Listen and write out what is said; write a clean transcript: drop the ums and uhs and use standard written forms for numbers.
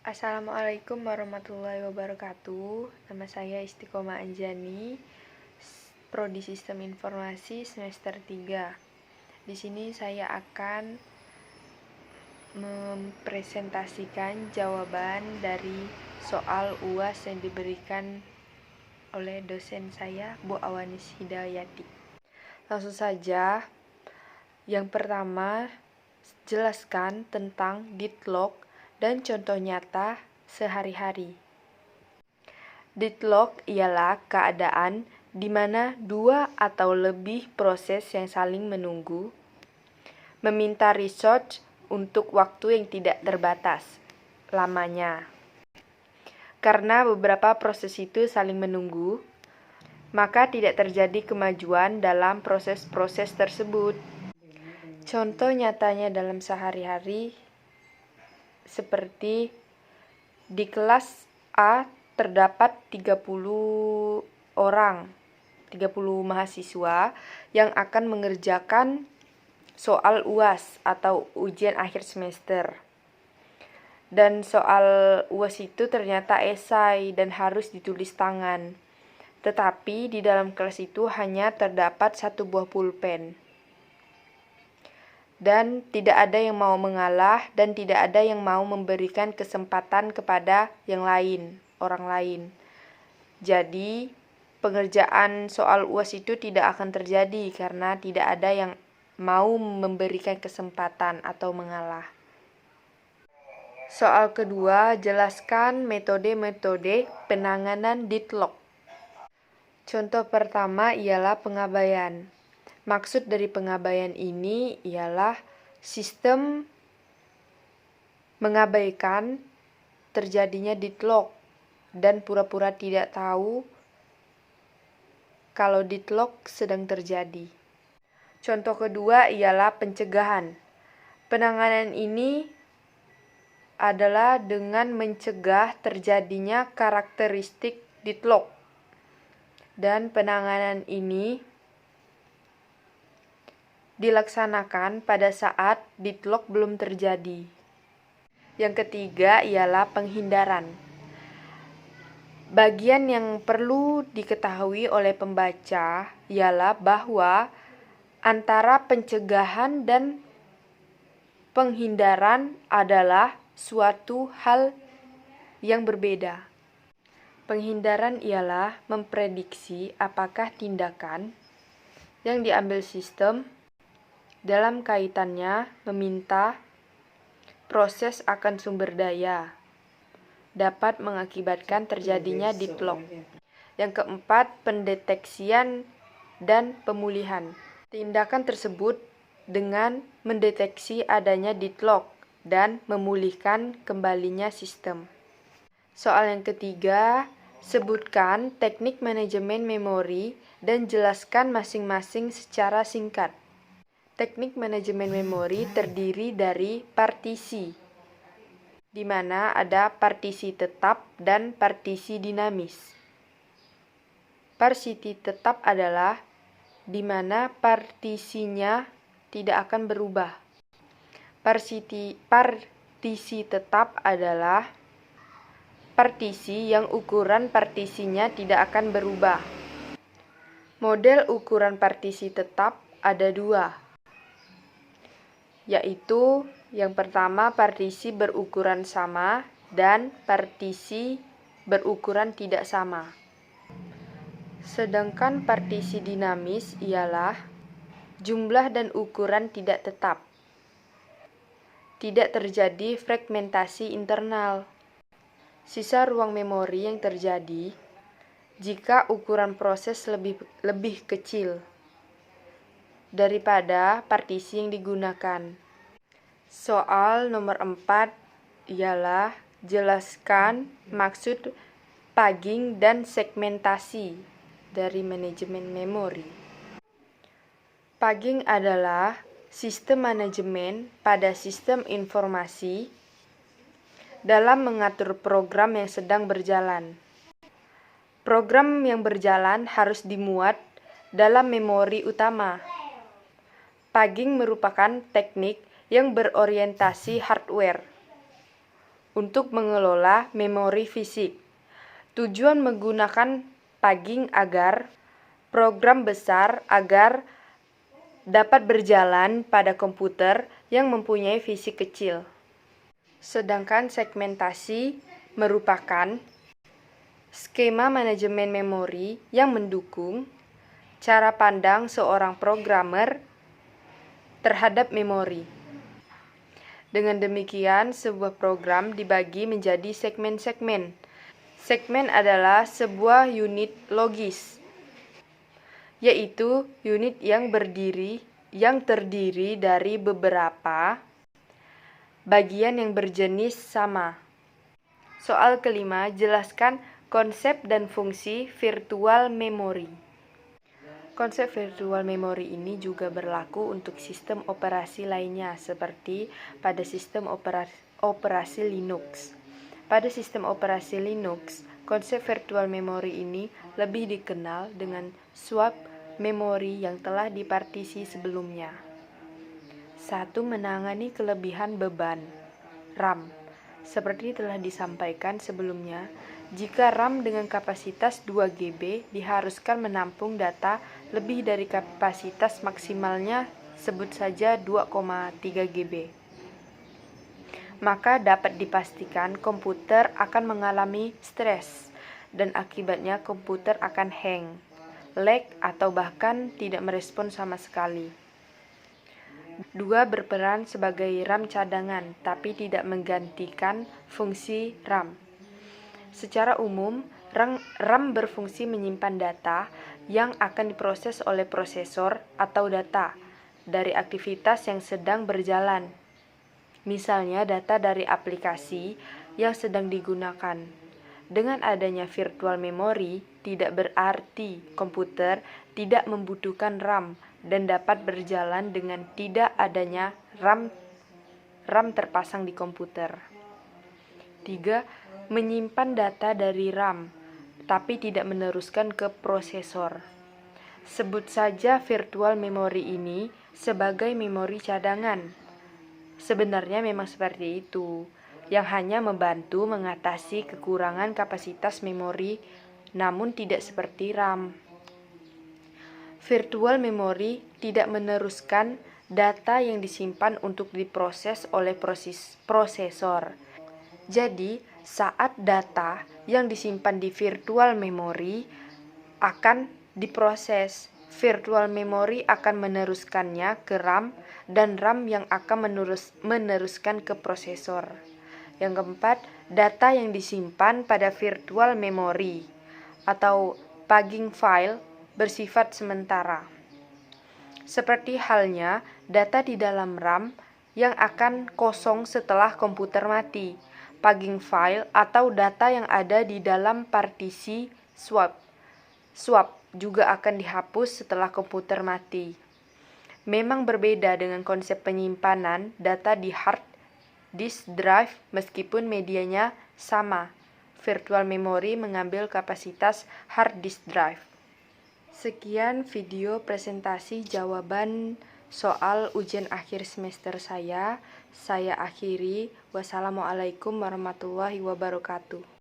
Assalamualaikum warahmatullahi wabarakatuh. Nama saya Istiqomah Anjani, Prodi Sistem Informasi semester 3. Di sini saya akan mempresentasikan jawaban dari soal UAS yang diberikan oleh dosen saya, Bu Awanis Hidayati. Langsung saja. Yang pertama, jelaskan tentang deadlock dan contoh nyata sehari-hari. Deadlock ialah keadaan di mana dua atau lebih proses yang saling menunggu, meminta research untuk waktu yang tidak terbatas lamanya. Karena beberapa proses itu saling menunggu, maka tidak terjadi kemajuan dalam proses-proses tersebut. Contoh nyatanya dalam sehari-hari seperti di kelas A terdapat 30 mahasiswa yang akan mengerjakan soal UAS atau ujian akhir semester. Dan soal UAS itu ternyata esai dan harus ditulis tangan. Tetapi di dalam kelas itu hanya terdapat 1 buah pulpen. Dan tidak ada yang mau mengalah dan tidak ada yang mau memberikan kesempatan kepada orang lain. Jadi, pengerjaan soal UAS itu tidak akan terjadi karena tidak ada yang mau memberikan kesempatan atau mengalah. Soal kedua, jelaskan metode-metode penanganan deadlock. Contoh pertama ialah pengabaian. Maksud dari pengabaian ini ialah sistem mengabaikan terjadinya deadlock dan pura-pura tidak tahu kalau deadlock sedang terjadi. Contoh kedua ialah pencegahan. Penanganan ini adalah dengan mencegah terjadinya karakteristik deadlock. Dan penanganan ini dilaksanakan pada saat deadlock belum terjadi. Yang ketiga ialah penghindaran. Bagian yang perlu diketahui oleh pembaca ialah bahwa antara pencegahan dan penghindaran adalah suatu hal yang berbeda. Penghindaran ialah memprediksi apakah tindakan yang diambil sistem dalam kaitannya meminta proses akan sumber daya dapat mengakibatkan terjadinya deadlock. Yang keempat, pendeteksian dan pemulihan. Tindakan tersebut dengan mendeteksi adanya deadlock dan memulihkan kembalinya sistem. Soal yang ketiga, sebutkan teknik manajemen memori dan jelaskan masing-masing secara singkat. Teknik manajemen memori terdiri dari partisi, di mana ada partisi tetap dan partisi dinamis. Partisi tetap adalah di mana partisinya tidak akan berubah. Partisi tetap adalah partisi yang ukuran partisinya tidak akan berubah. Model ukuran partisi tetap ada 2. Yaitu yang pertama partisi berukuran sama dan partisi berukuran tidak sama. Sedangkan partisi dinamis ialah jumlah dan ukuran tidak tetap. Tidak terjadi fragmentasi internal. Sisa ruang memori yang terjadi jika ukuran proses lebih kecil daripada partisi yang digunakan. Soal nomor 4 ialah jelaskan maksud paging dan segmentasi dari manajemen memori. Paging adalah sistem manajemen pada sistem informasi dalam mengatur program yang sedang berjalan. Program yang berjalan harus dimuat dalam memori utama. Paging merupakan teknik yang berorientasi hardware. untuk mengelola memori fisik. Tujuan menggunakan paging agar program besar agar dapat berjalan pada komputer yang mempunyai fisik kecil. Sedangkan segmentasi merupakan skema manajemen memori yang mendukung cara pandang seorang programmer terhadap memori. Dengan demikian, sebuah program dibagi menjadi segmen-segmen. Segmen adalah sebuah unit logis, yaitu unit yang terdiri dari beberapa bagian yang berjenis sama. Soal kelima, jelaskan konsep dan fungsi virtual memory. Konsep virtual memory ini juga berlaku untuk sistem operasi lainnya, seperti pada sistem operasi Linux. Pada sistem operasi Linux, konsep virtual memory ini lebih dikenal dengan swap memori yang telah dipartisi sebelumnya. 1. Menangani kelebihan beban RAM. Seperti telah disampaikan sebelumnya, jika RAM dengan kapasitas 2 GB diharuskan menampung data lebih dari kapasitas maksimalnya, sebut saja 2,3 GB. Maka dapat dipastikan komputer akan mengalami stres dan akibatnya komputer akan hang, lag, atau bahkan tidak merespon sama sekali. 2. Berperan sebagai RAM cadangan tapi tidak menggantikan fungsi RAM. Secara umum, RAM berfungsi menyimpan data yang akan diproses oleh prosesor atau data dari aktivitas yang sedang berjalan. Misalnya data dari aplikasi yang sedang digunakan. Dengan adanya virtual memory, tidak berarti komputer tidak membutuhkan RAM dan dapat berjalan dengan tidak adanya RAM terpasang di komputer. 3. Menyimpan data dari RAM, tapi tidak meneruskan ke prosesor. Sebut saja virtual memory ini sebagai memori cadangan. Sebenarnya memang seperti itu, yang hanya membantu mengatasi kekurangan kapasitas memori, namun tidak seperti RAM. Virtual memory tidak meneruskan data yang disimpan untuk diproses oleh prosesor. Jadi, saat data yang disimpan di virtual memory akan diproses, virtual memory akan meneruskannya ke RAM dan RAM yang akan meneruskan ke prosesor. Yang keempat, data yang disimpan pada virtual memory atau paging file bersifat sementara. Seperti halnya data di dalam RAM yang akan kosong setelah komputer mati. Paging file atau data yang ada di dalam partisi swap juga akan dihapus setelah komputer mati. Memang berbeda dengan konsep penyimpanan data di hard disk drive meskipun medianya sama. Virtual memory mengambil kapasitas hard disk drive. Sekian video presentasi jawaban soal ujian akhir semester saya. Saya akhiri. Wassalamualaikum warahmatullahi wabarakatuh.